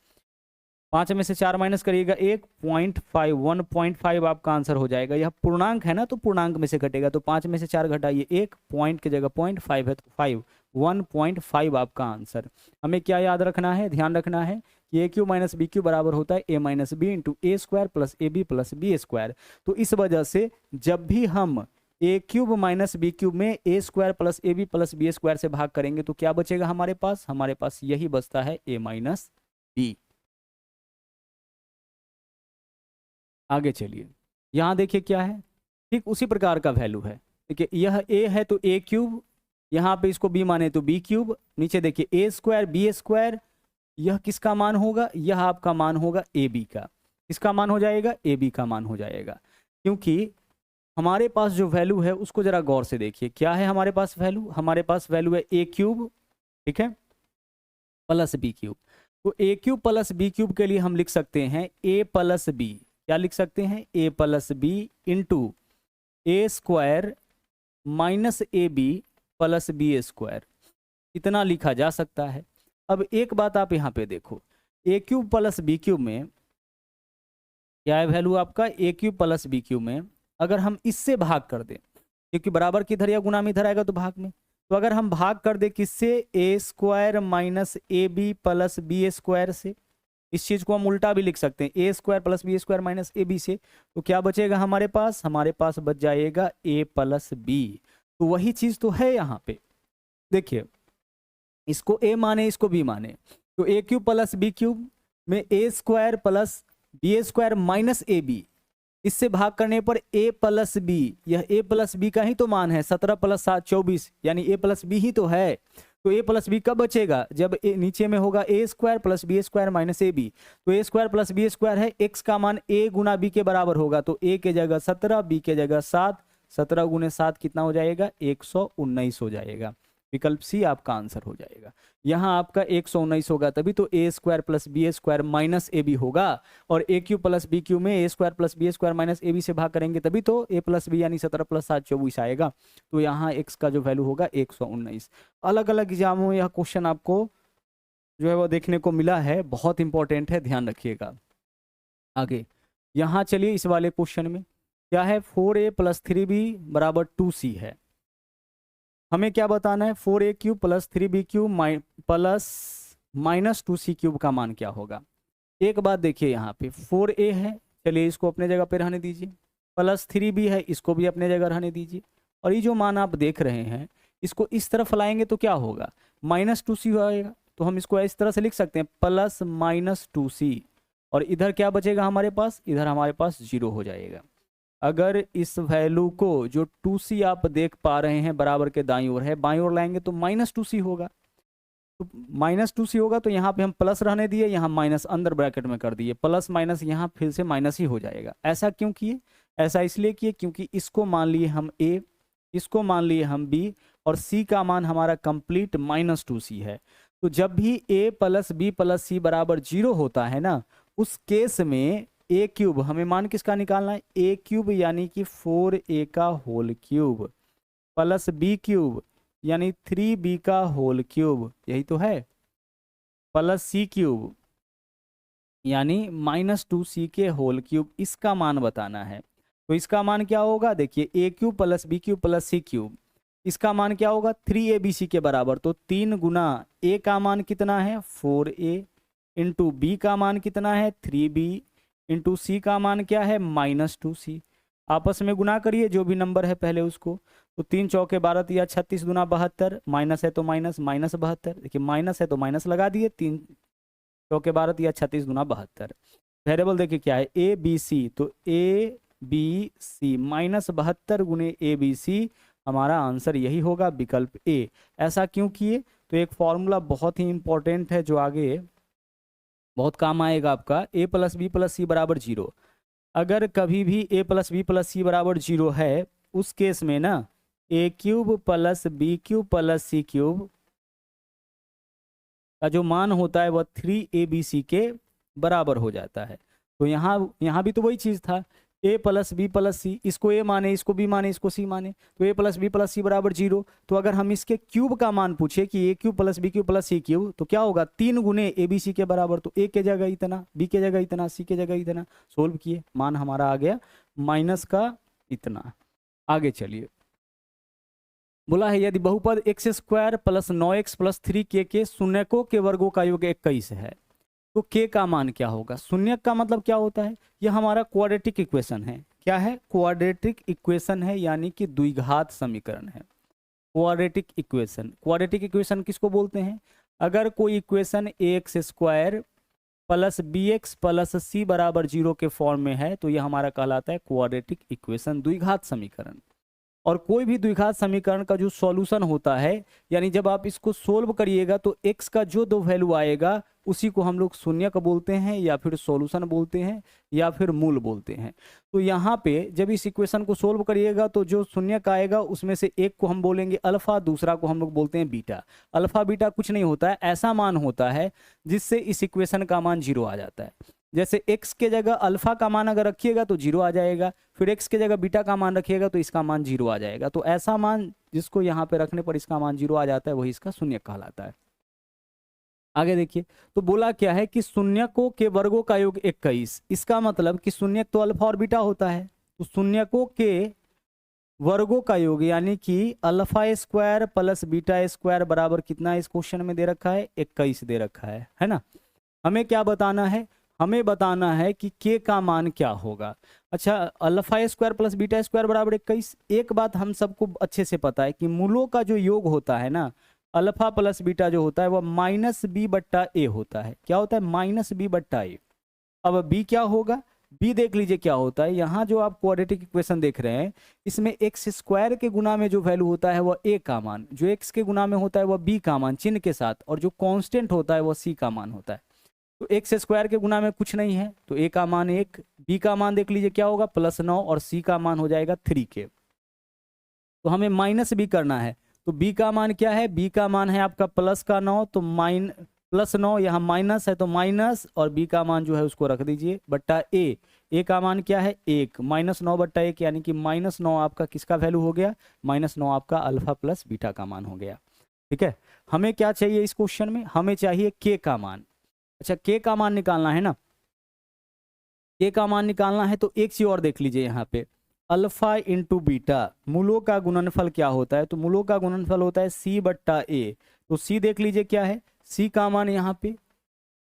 5 में से 4 माइनस करिएगा 1.5, 1.5 आपका आंसर हो जाएगा। यह पूर्णांक है ना तो पूर्णांक में से घटेगा, तो 5 में से 4 घटाइए, 1 पॉइंट की जगह 0.5 है तो 5, 1.5 आपका आंसर। हमें क्या याद रखना है, ध्यान रखना है कि A cube minus B cube बराबर होता है A minus B into A square plus A B plus B square. तो इस वजह से जब भी हम A cube minus B cube में A square plus A B plus B square से भाग करेंगे तो क्या बचेगा हमारे पास यही बचता है ए माइनस बी। आगे चलिए, यहाँ देखिए क्या है, ठीक उसी प्रकार का वैल्यू है। देखिए यह ए है तो ए क्यूब, यहाँ पे इसको बी माने तो बी क्यूब, नीचे देखिए ए स्क्वायर बी स्क्वायर, यह किसका मान होगा? यह आपका मान होगा ए बी का। किसका मान हो जाएगा? ए बी का मान हो जाएगा। क्योंकि हमारे पास जो वैल्यू है उसको जरा गौर से देखिए, क्या है हमारे पास वैल्यू? हमारे पास वैल्यू है ए क्यूब, ठीक है, प्लस बी क्यूब। तो A cube plus B cube के लिए हम लिख सकते हैं ए प्लस बी, क्या लिख सकते हैं? A plus B into A square minus A B plus B square, इतना लिखा जा सकता है। अब एक बात आप यहाँ पे देखो, ए क्यूब प्लस बी क्यूब में क्या है वैल्यू आपका? ए क्यूब प्लस बी क्यूब में अगर हम इससे भाग कर दें, क्योंकि बराबर की इधर या गुना में इधर आएगा तो भाग में, तो अगर हम भाग कर दे किससे? A square minus A B plus B square से, इस चीज को हम उल्टा भी लिख सकते हैं, A square plus B square minus A B से, तो क्या बचेगा हमारे पास बच जाएगा ए प्लस बी। तो वही चीज तो है यहाँ पे, देखिए इसको ए माने इसको बी माने, तो A cube plus B cube में A square plus B square minus A B, इससे भाग करने पर a प्लस बी, यह a प्लस बी का ही तो मान है, 17 प्लस 7 24, यानी a प्लस बी ही तो है। तो a प्लस बी कब बचेगा? जब नीचे में होगा A square plus B square minus A B, तो A square plus B square है, x का मान a गुना b के बराबर होगा, तो a के जगह 17, b के जगह 7, 17 गुने 7 कितना हो जाएगा? 119 हो जाएगा। विकल्प सी आपका आंसर हो जाएगा। यहाँ आपका 119 होगा तभी तो A square plus B square minus A B होगा, और A cube plus B cube में A square plus B square minus A B से भाग करेंगे तभी तो ए प्लस बी यानी 17 प्लस 7 24 आएगा। तो यहाँ एक्स का जो वैल्यू होगा 119। अलग अलग एग्जामों में यह क्वेश्चन आपको जो है वो देखने को मिला है, बहुत इंपॉर्टेंट है, ध्यान रखिएगा। आगे यहाँ चलिए, इस वाले क्वेश्चन में क्या है? 4a प्लस 3b बराबर 2c है। हमें क्या बताना है? 4a cube plus 3b cube plus -2c³ का मान क्या होगा। एक बात देखिए यहाँ पे 4a है, चलिए इसको अपने जगह पे रहने दीजिए, +3b है, इसको भी अपने जगह रहने दीजिए, और ये जो मान आप देख रहे हैं इसको इस तरफ लाएंगे तो क्या होगा, -2c आएगा। तो हम इसको इस तरह से लिख सकते हैं +-2c, और इधर क्या बचेगा हमारे पास, इधर हमारे पास 0 हो जाएगा। अगर इस वैल्यू को जो 2c आप देख पा रहे हैं बराबर के दाईं ओर है, बाईं ओर लाएंगे तो -2c होगा। तो -2c होगा, तो यहाँ पे हम प्लस रहने दिए, यहाँ माइनस अंदर ब्रैकेट में कर दिए, प्लस माइनस यहाँ फिर से माइनस ही हो जाएगा। ऐसा क्यों किए, ऐसा इसलिए किए क्योंकि इसको मान लिए हम a, इसको मान लिए हम b, और c का मान हमारा कंप्लीट -2c है। तो जब भी a + b + c बराबर 0 होता है ना, उस केस में a³ हमें मान किसका निकालना है, a³ यानी कि 4a का होल क्यूब प्लस b³ यानी 3b का होल क्यूब, यही तो है, प्लस c³ यानी -2c के होल क्यूब, इसका मान बताना है। तो इसका मान क्या होगा, देखिए a³ + b³ + c³, इसका मान क्या होगा 3abc के बराबर। तो 3 गुना a का मान कितना है 4a, इंटू b का मान कितना है 3b, इंटू c का मान क्या है -2c। आपस में गुना करिए जो भी नंबर है पहले उसको, तो 3 चौके 12 या 36 दूना 72, माइनस है तो माइनस, -72, देखिए माइनस है तो माइनस लगा दिए, 3 चौके 12 या 36 दूना 72। वेरिएबल देखिए क्या है ए बी सी, तो ए बी सी -72 गुने ए बी सी, हमारा आंसर यही होगा विकल्प ए। ऐसा क्यों किए, तो एक फॉर्मूला बहुत ही इंपॉर्टेंट है जो आगे बहुत काम आएगा आपका, a + b + c बराबर 0। अगर कभी भी a + b + c बराबर 0 है, उस केस में ना a³ + b³ + c³ का जो मान होता है वह 3abc के बराबर हो जाता है। तो यहाँ भी तो वही चीज़ था, a + b + c, इसको a माने, इसको b माने, इसको c माने, तो a + b + c बराबर 0। तो अगर हम इसके क्यूब का मान पूछे कि a³ + b³ + c³ तो क्या होगा 3 गुने abc के बराबर, तो a के जगह इतना, b के जगह इतना, c के जगह इतना, सोल्व किए, मान हमारा आ गया माइनस का इतना। आगे चलिए, बोला है यदि बहुपद x² + 9x + 3k के शून्यकों के वर्गों का योग 21 है तो k का मान क्या होगा। शून्यक का मतलब क्या होता है, यह हमारा क्वाड्रेटिक इक्वेशन है। क्या है, क्वाड्रेटिक इक्वेशन है, यानी कि द्विघात समीकरण है। क्वाड्रेटिक इक्वेशन, क्वाड्रेटिक इक्वेशन किसको बोलते हैं, अगर कोई इक्वेशन ax² + bx + c बराबर 0 के फॉर्म में है तो यह हमारा कहलाता है क्वाड्रेटिक इक्वेशन, द्विघात समीकरण। और कोई भी द्विघात समीकरण का जो सॉल्यूशन होता है, यानी जब आप इसको सोल्व करिएगा तो x का जो 2 वैल्यू आएगा उसी को हम लोग शून्यक बोलते हैं, या फिर सॉल्यूशन बोलते हैं, या फिर मूल बोलते हैं। तो यहाँ पे जब इस इक्वेशन को सोल्व करिएगा तो जो शून्यक आएगा उसमें से एक को हम बोलेंगे अल्फा, दूसरा को हम लोग बोलते हैं बीटा। अल्फा बीटा कुछ नहीं होता है, ऐसा मान होता है जिससे इस इक्वेशन का मान 0 आ जाता है। जैसे x के जगह अल्फा का मान अगर रखिएगा तो 0 आ जाएगा, फिर x के जगह बीटा का मान रखिएगा तो इसका मान 0 आ जाएगा। तो ऐसा मान जिसको यहाँ पे रखने पर इसका मान 0 आ जाता है वही इसका शून्यक कहलाता है। आगे देखिए, तो बोला क्या है कि शून्यकों के वर्गों का योग 21, इसका मतलब कि शून्यक तो अल्फा और बीटा होता है, तो शून्यकों के वर्गों का योग यानी कि α² + β² बराबर कितना इस क्वेश्चन में दे रखा है 21 दे रखा है ना। हमें क्या बताना है, हमें बताना है कि k का मान क्या होगा। अच्छा, α² + β² बराबर 21। एक बात हम सबको अच्छे से पता है कि मूलों का जो योग होता है ना, अल्फा प्लस बीटा जो होता है वह -b/a होता है। क्या होता है, -b/a। अब b क्या होगा, b देख लीजिए क्या होता है। यहाँ जो आप क्वाड्रेटिक इक्वेशन देख रहे हैं इसमें x² के गुना में जो वैल्यू होता है वह a का मान, जो x के गुना में होता है वह b का मान चिन्ह के साथ, और जो कांस्टेंट होता है वह c का मान होता है। तो x² के गुना में कुछ नहीं है तो a का मान 1, b का मान देख लीजिए क्या होगा +9, और c का मान हो जाएगा 3k। तो हमें -b करना है, तो b का मान क्या है, b का मान है आपका +9, तो +9 यहाँ माइनस है तो माइनस, और b का मान जो है उसको रख दीजिए बट्टा a का मान क्या है 1, -9/1 यानी कि -9 आपका किसका वैल्यू हो गया, -9 आपका अल्फा प्लस बीटा का मान हो गया। ठीक है, हमें क्या चाहिए इस क्वेश्चन में, हमें चाहिए k का मान। अच्छा, k का मान निकालना है ना, k का मान निकालना है तो एक चीज और देख लीजिए यहाँ पे, अल्फा इंटू बीटा मूलों का गुणनफल क्या होता है, तो मूलों का गुणनफल होता है c/a। तो सी देख लीजिए क्या है, सी का मान यहाँ पे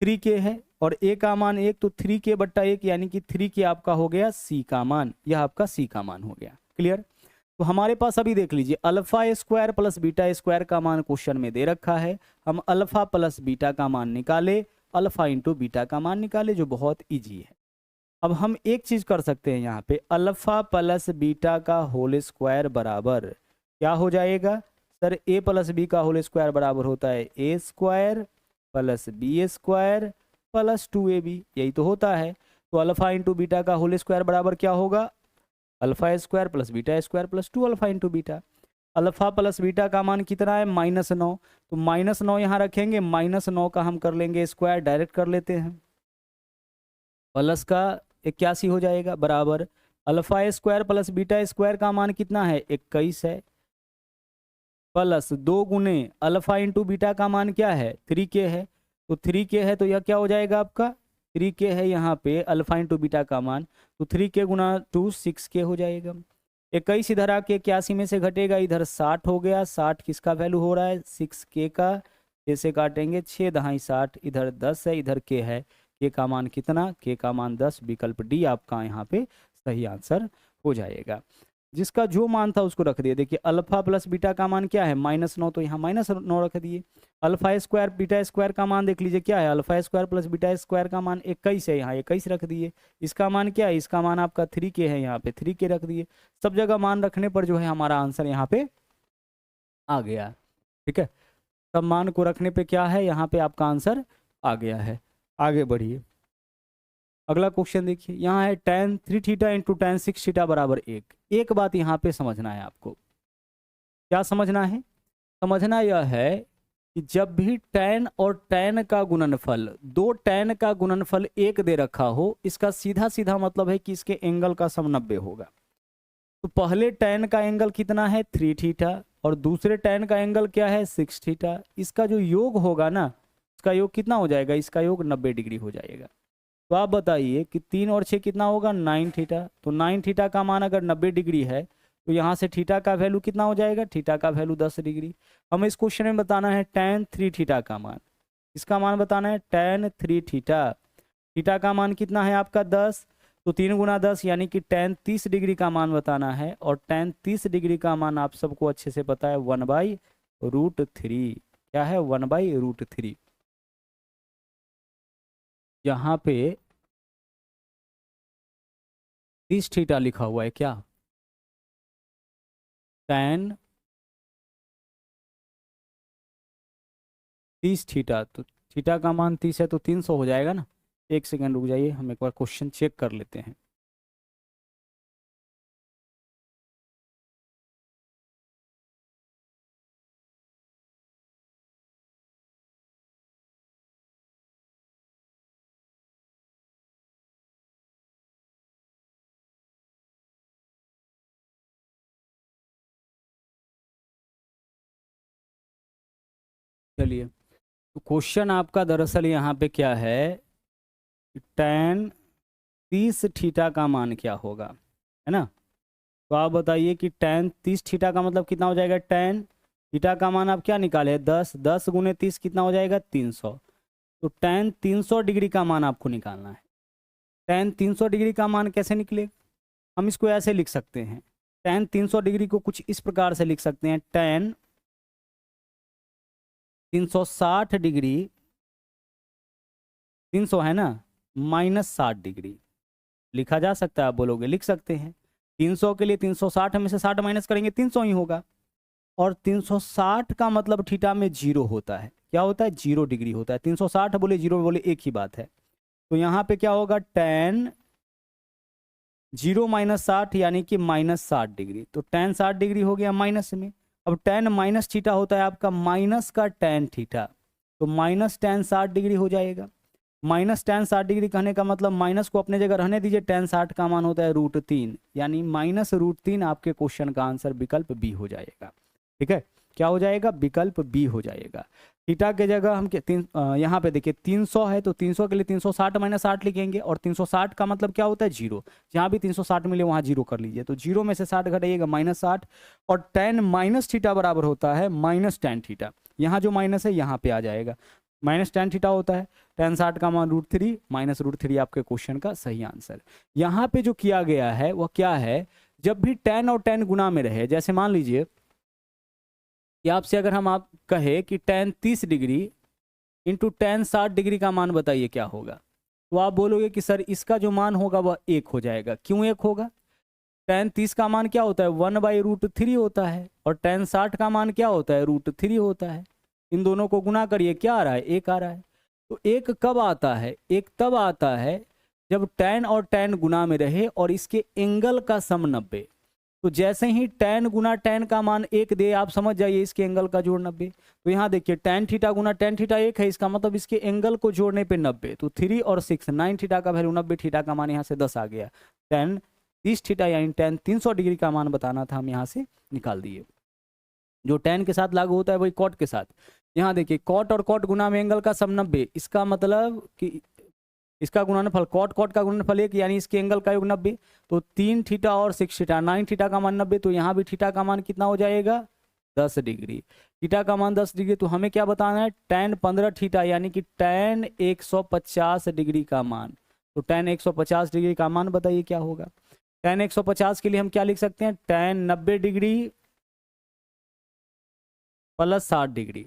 3k है और ए का मान 1, तो 3k बट्टा 1 यानी कि 3k आपका हो गया सी का मान, यह आपका सी का मान हो गया। क्लियर। तो हमारे पास अभी देख लीजिए alpha square plus beta square का मान क्वेश्चन में दे रखा है, हम अल्फा प्लस बीटा का मान निकाले, अल्फा इंटू बीटा का मान निकाले, जो बहुत ईजी है। अब हम एक चीज कर सकते हैं यहाँ पे, अल्फा प्लस बीटा का होल स्क्वायर बराबर क्या हो जाएगा सर, ए प्लस बी का होल स्क्वायर बराबर होता है A square plus B square plus 2ab, यही तो होता है। तो अल्फा इंटू बीटा का होल स्क्वायर बराबर क्या होगा, alpha square plus beta square plus 2 alpha into beta. Alpha plus beta का मान कितना है, -9, तो -9 यहाँ रखेंगे, -9 का हम कर लेंगे स्क्वायर, डायरेक्ट कर लेते हैं, प्लस का 81 हो जाएगा बराबर alpha square plus beta square का मान कितना है 21 है, प्लस 2 गुने अल्फा इंटू बीटा का मान क्या है 3k है, तो 3k है तो यह क्या हो जाएगा आपका 3k है यहाँ पे अल्फा इंटू बीटा का मान, तो 3k गुना 2 6k हो जाएगा। 21 इधर आके 81 में से घटेगा, इधर 60 हो गया, 60 किसका वैल्यू हो रहा है 6k का, जैसे काटेंगे 6 दहाई 60, इधर 10 है इधर k है, k का मान कितना, k का मान 10, विकल्प डी आपका यहाँ पे सही आंसर हो जाएगा। जिसका जो मान था उसको रख दिए। देखिए अल्फा प्लस बीटा का मान क्या है -9, तो यहाँ -9 रख दिए। अल्फा स्क्वायर बीटा स्क्वायर का मान देख लीजिए क्या है, alpha square plus beta square का मान 21 है, यहाँ 21 रख दिए। इसका मान क्या है, इसका मान आपका 3k है, यहाँ पे 3k रख दिए। सब जगह मान रखने पर जो है हमारा आंसर यहाँ पे आ गया। ठीक है, सब मान को रखने पे क्या है, यहाँ पे आपका आंसर आ गया है। आगे बढ़िए, अगला क्वेश्चन देखिए, यहाँ है tan 3 theta into tan 6 theta बराबर 1। एक बात यहाँ पे समझना है आपको, क्या समझना है, समझना यह है कि जब भी tan और tan का गुणनफल, दो tan का गुणनफल 1 दे रखा हो, इसका सीधा सीधा मतलब है कि इसके एंगल का सम 90 होगा। तो पहले tan का एंगल कितना है 3 थीटा और दूसरे tan का एंगल क्या है 6 थीटा, इसका जो योग होगा ना, इसका योग कितना हो जाएगा, इसका योग 90 डिग्री हो जाएगा। तो आप बताइए कि 3 और 6 कितना होगा 9 थीटा, तो 9 थीटा का मान अगर 90 डिग्री है तो यहाँ से थीटा का वैल्यू कितना हो जाएगा, थीटा का वैल्यू 10 डिग्री। हमें इस क्वेश्चन में बताना है tan 3 थीटा का मान, इसका मान बताना है tan 3 थीटा, थीटा का मान कितना है आपका 10, तो 3 गुना 10 यानी कि tan 30 डिग्री का मान बताना है। और tan 30 डिग्री का मान आप सबको अच्छे से पता है 1/√3, क्या है 1/√3। यहाँ पे 30 थीटा लिखा हुआ है क्या, tan 30 थीटा, तो थीटा का मान 30 है तो 300 हो जाएगा ना। एक सेकंड रुक जाइए, हम एक बार क्वेश्चन चेक कर लेते हैं। चलिए, तो क्वेश्चन आपका दरअसल यहाँ पे क्या है, tan 30 थीटा का मान क्या होगा, है ना। तो आप बताइए कि tan 30 थीटा का मतलब कितना हो जाएगा, tan थीटा का मान आप क्या निकाले 10, 10 गुने 30 कितना हो जाएगा 300, तो tan 300 डिग्री का मान आपको निकालना है। tan 300 डिग्री का मान कैसे निकले, हम इसको ऐसे लिख सकते हैं, tan 300 डिग्री को कुछ इस प्रकार से लिख सकते हैं, tan 360 डिग्री, 300 है ना, -60 डिग्री लिखा जा सकता है। आप बोलोगे लिख सकते हैं, 300 के लिए 360 में से 60 माइनस करेंगे 300 ही होगा। और 360 का मतलब थीटा में 0 होता है, क्या होता है 0 डिग्री होता है। 360 बोले 0 बोले एक ही बात है। तो यहाँ पे क्या होगा tan 0 - 60 यानी कि -60 डिग्री, तो tan 60 डिग्री हो गया माइनस में। अब tan माइनस थीटा होता है आपका माइनस का tan थीटा, तो माइनस tan 60 डिग्री हो जाएगा। माइनस tan 60 डिग्री कहने का मतलब माइनस को अपने जगह रहने दीजिए, tan 60 का मान होता है √3, यानी -√3 आपके क्वेश्चन का आंसर विकल्प बी हो जाएगा। ठीक है, क्या हो जाएगा, विकल्प बी हो जाएगा। थीटा के जगह हम यहाँ पे देखिए 300 है तो 300 के लिए 360 - 60 लिखेंगे, और 360 का मतलब क्या होता है 0, जहाँ भी 360 मिले वहाँ 0 कर लीजिए, तो 0 में से 60 घटाइएगा -60, और tan माइनस थीटा बराबर होता है -tan थीटा, यहाँ जो माइनस है यहाँ पे आ जाएगा, माइनस tan थीटा होता है, tan 60 का मान √3 माइनस √3 आपके क्वेश्चन का सही आंसर। यहाँ पे जो किया गया है वह क्या है, जब भी tan और tan गुना में रहे, जैसे मान लीजिए कि आपसे अगर हम आप कहे कि tan 30 degree into tan 60 degree का मान बताइए क्या होगा, तो आप बोलोगे कि सर इसका जो मान होगा वह 1 हो जाएगा। क्यों 1 होगा? tan 30 का मान क्या होता है, 1/√3 होता है, और tan 60 का मान क्या होता है, √3 होता है। इन दोनों को गुना करिए, क्या आ रहा है, 1 आ रहा है। तो 1 कब आता है, 1 तब आता है जब tan और tan गुना में रहे और इसके एंगल का सम 90। तो जैसे ही tan गुना tan का मान 1 दे, आप समझ जाइए इसके एंगल का जोड़ 90। तो यहाँ देखिए tan थीटा गुना tan थीटा 1 है, इसका मतलब इसके एंगल को जोड़ने पे 90, तो 3 और 6 9 थीटा का वैल्यू 90, थीटा का मान यहाँ से 10 आ गया। tan 30 थीटा यानी tan 300 डिग्री का मान बताना था, हम यहाँ से निकाल दिए। जो tan के साथ लागू होता है वही cot के साथ। यहाँ देखिए cot और cot गुना में एंगल का सम 90, इसका मतलब कि इसका गुणनफल cot का गुणनफल 1 यानी इसके एंगल का योग 90। तो 3 थीटा और 6 थीटा 9 थीटा का मान 90, तो यहाँ भी थीटा का मान कितना हो जाएगा, 10 डिग्री। थीटा का मान 10 डिग्री, तो हमें क्या बताना है, tan 15 थीटा यानी कि tan 150 डिग्री का मान। तो tan 150 डिग्री का मान बताइए क्या होगा। tan 150 के लिए हम क्या लिख सकते हैं, tan 90 डिग्री प्लस 60 डिग्री,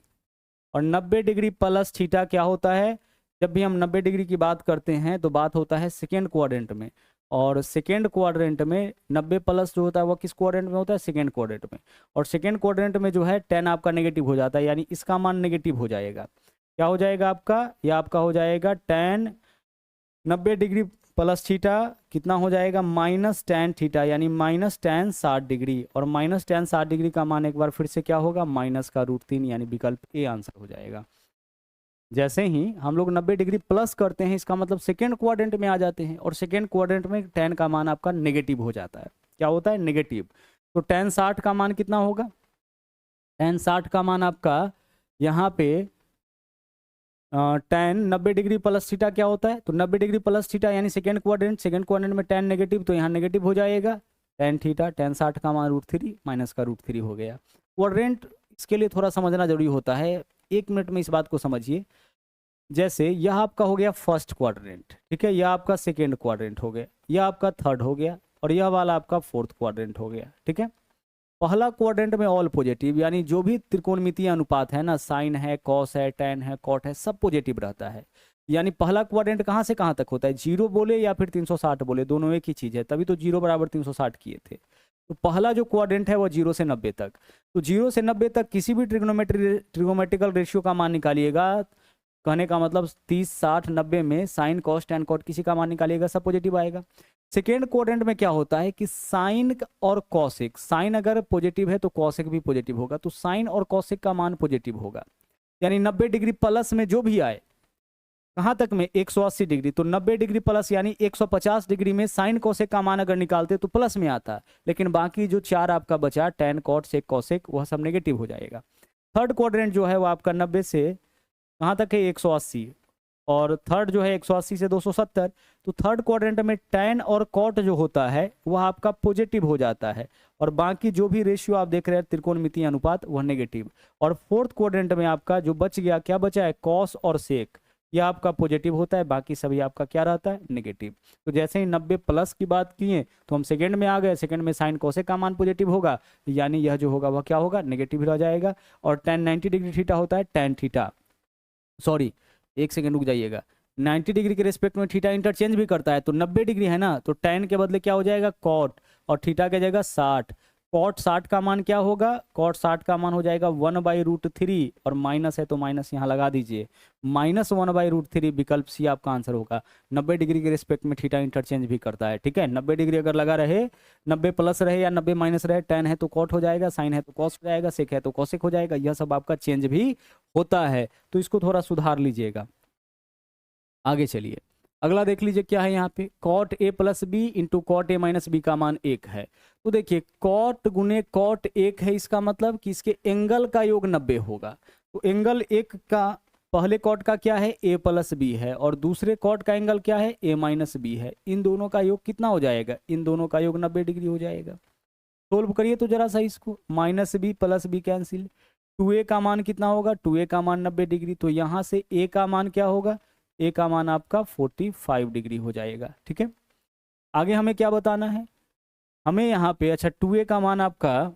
और 90 डिग्री प्लस थीटा क्या होता है, जब भी हम 90 डिग्री की बात करते हैं तो बात होता है सेकेंड क्वाड्रेंट में, और सेकेंड क्वाड्रेंट में 90 प्लस जो होता है वो किस क्वाड्रेंट में होता है, सेकेंड क्वाड्रेंट में। और सेकेंड क्वाड्रेंट में जो है tan आपका नेगेटिव हो जाता है, यानी इसका मान नेगेटिव हो जाएगा। क्या हो जाएगा आपका, यह आपका हो जाएगा tan 90 डिग्री प्लस थीटा कितना हो जाएगा, माइनस tan थीटा यानी माइनस tan 60 डिग्री, और माइनस tan 60 डिग्री का मान एक बार फिर से क्या होगा, माइनस का √3 यानी विकल्प ए आंसर हो जाएगा। जैसे ही हम लोग 90 डिग्री प्लस करते हैं, इसका मतलब सेकेंड क्वाड्रेंट में आ जाते हैं, और सेकेंड क्वाड्रेंट में tan का मान आपका नेगेटिव हो जाता है। क्या होता है, नेगेटिव। तो tan 60 का मान कितना होगा, tan 60 का मान आपका यहाँ पे tan 90 डिग्री प्लस थीटा क्या होता है, तो 90 डिग्री प्लस थीटा यानी सेकेंड क्वाड्रेंट में tan नेगेटिव, तो यहाँ नेगेटिव हो जाएगा tan थीटा, tan 60 का मान √3 माइनस का √3 हो गया। क्वाड्रेंट इसके लिए थोड़ा समझना जरूरी होता है, 1 मिनट में इस बात को समझिए। जैसे यह आपका हो गया फर्स्ट क्वाड्रेंट, ठीक है, यह आपका सेकेंड क्वाड्रेंट हो गया, यह आपका थर्ड हो गया, और यह वाला आपका फोर्थ क्वाड्रेंट हो गया, ठीक है। पहला क्वाड्रेंट में ऑल पॉजिटिव, यानी जो भी त्रिकोणमितीय अनुपात है ना, साइन है, कॉस है, टैन है, कॉट है, सब पॉजिटिव रहता है। यानी पहला क्वाड्रेंट कहाँ से कहाँ तक होता है, 0 बोले या फिर 360 बोले, दोनों एक ही चीज़ है, तभी तो 0 बराबर 360 किए थे। तो पहला जो क्वाड्रेंट है वो 0 से 90 तक, तो 0 से 90 तक किसी भी ट्रिग्नोमेट्रिकल रेशियो का मान निकालिएगा, कहने का मतलब 30 60 90 में साइन कॉस टैन कॉट किसी का मान निकालिएगा, सब पॉजिटिव आएगा। सेकेंड क्वाड्रेंट में क्या होता है कि साइन और कॉसिक, साइन अगर पॉजिटिव है तो कॉसिक भी पॉजिटिव होगा, तो साइन और कॉसिक का मान पॉजिटिव होगा। यानी 90 डिग्री प्लस में जो भी आए, कहाँ तक में 180 डिग्री, तो 90 डिग्री प्लस यानी 150 डिग्री में साइन कॉसेक का मान अगर निकालते तो प्लस में आता, लेकिन बाकी जो 4 आपका बचा टैन कॉट सेक कॉसेक वह सब नेगेटिव हो जाएगा। थर्ड क्वाड्रेंट जो है वो आपका 90 से कहाँ तक है 180, और थर्ड जो है 180 से 270, तो थर्ड क्वाड्रेंट में टैन और कॉट जो होता है वह आपका पॉजिटिव हो जाता है, और बाकी जो भी रेशियो आप देख रहे हैं त्रिकोणमितीय अनुपात वह नेगेटिव। और फोर्थ क्वाड्रेंट में आपका जो बच गया, क्या बचा है, कॉस और सेक, यह आपका पॉजिटिव होता है, बाकी सभी आपका क्या रहता है, नेगेटिव। तो जैसे ही 90 प्लस की बात किए तो हम सेकंड में आ गए, सेकंड में साइन कोसेक का मान पॉजिटिव होगा, यानी यह जो होगा वह क्या होगा, नेगेटिव रह जाएगा। और tan 90 डिग्री थीटा होता है tan थीटा, सॉरी एक सेकंड रुक जाइएगा, 90 डिग्री के रेस्पेक्ट में थीटा इंटरचेंज भी करता है, तो 90 डिग्री है ना, तो tan के बदले क्या हो जाएगा कॉट, और थीटा के जगह 60, कॉट 60 का मान क्या होगा, कॉट 60 का मान हो जाएगा 1/√3, और माइनस है तो माइनस यहाँ लगा दीजिए, -1/√3 विकल्प सी आपका आंसर होगा। 90 डिग्री के रिस्पेक्ट में थीटा इंटरचेंज भी करता है, ठीक है। 90 डिग्री अगर लगा रहे, 90 प्लस रहे या 90 माइनस रहे, tan है तो कॉट हो जाएगा, साइन है तो कॉस हो जाएगा, सेक है तो कॉसेक हो जाएगा, यह सब आपका चेंज भी होता है, तो इसको थोड़ा सुधार लीजिएगा। आगे चलिए, अगला देख लीजिए क्या है यहाँ पे, cot a plus B into cot a minus B का मान 1 है। तो देखिए कॉट गुने कॉट 1 है, इसका मतलब कि इसके एंगल का योग 90 होगा। तो एंगल 1 का पहले कॉट का क्या है, a प्लस बी है, और दूसरे कॉट का एंगल क्या है, a माइनस बी है। इन दोनों का योग कितना हो जाएगा, इन दोनों का योग 90 डिग्री हो जाएगा। सोल्व करिए तो जरा सा इसको, -b + b कैंसिल, 2a का मान कितना होगा, 2a का मान 90 डिग्री, तो यहाँ से a का मान क्या होगा, a का मान आपका 45 डिग्री हो जाएगा। ठीक है, आगे हमें क्या बताना है, हमें यहाँ पे अच्छा 2a का मान आपका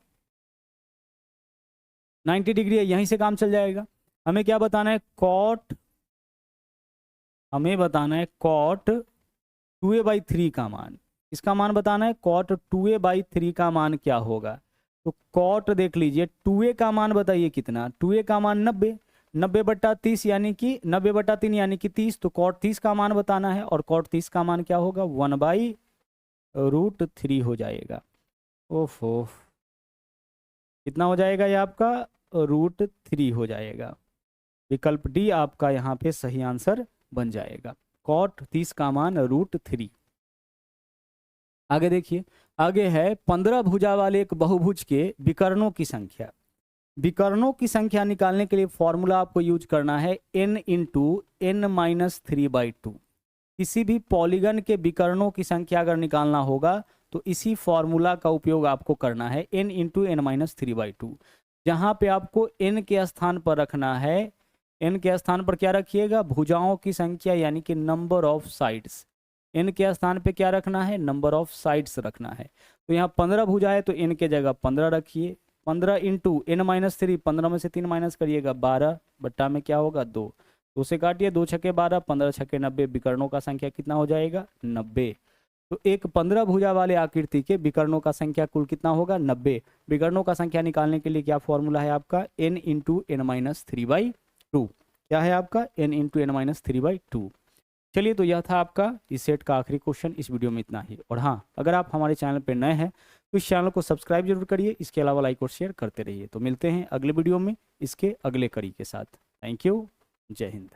90 डिग्री है, यहीं से काम चल जाएगा। हमें क्या बताना है, हमें बताना है कॉट 2a/3 का मान, इसका मान बताना है कॉट 2a/3 का मान क्या होगा। तो कॉट देख लीजिए, 2a का मान बताइए कितना, 2a का मान 90, 90/30 यानी कि 90/3 यानी कि 30, तो कॉट 30 का मान बताना है, और कॉट 30 का मान क्या होगा, 1/√3 हो जाएगा। ओफो, कितना हो जाएगा ये आपका, √3 हो जाएगा। विकल्प डी आपका यहाँ पे सही आंसर बन जाएगा, कॉट 30 का मान √3। आगे देखिए, आगे है 15 भुजा वाले एक बहुभुज के विकर्णों की संख्या। विकर्णों की संख्या निकालने के लिए फॉर्मूला आपको यूज करना है n × n-3/2। किसी भी पॉलीगन के विकर्णों की संख्या अगर निकालना होगा तो इसी फॉर्मूला का उपयोग आपको करना है, n × n-3/2। जहां पे आपको n के स्थान पर रखना है, n के स्थान पर क्या रखिएगा, भुजाओं की संख्या यानी कि नंबर ऑफ साइड्स। n के स्थान पे क्या रखना है, नंबर ऑफ साइड्स रखना है। तो यहाँ 15 भुजा है तो n के जगह 15 रखिए, 15 × n-3, 15 में से 3 माइनस करिएगा, 12 बट्टा में क्या होगा 2, 2 से काटिए, 2 छके 12, 15 छके 90, विकर्णों का संख्या कितना हो जाएगा, 90। तो एक 15 भुजा वाले आकृति के विकर्णों का संख्या कुल कितना होगा, 90। विकर्णों का संख्या निकालने के लिए क्या फॉर्मूला है आपका, n × n-3/2। क्या है आपका, n × n-3/2। चलिए, तो यह था आपका इस सेट का आखिरी क्वेश्चन। इस वीडियो में इतना ही। और हाँ, अगर आप हमारे चैनल पर नए हैं तो इस चैनल को सब्सक्राइब जरूर करिए, इसके अलावा लाइक और शेयर करते रहिए। तो मिलते हैं अगले वीडियो में इसके अगले कड़ी के साथ। थैंक यू, जय हिंद।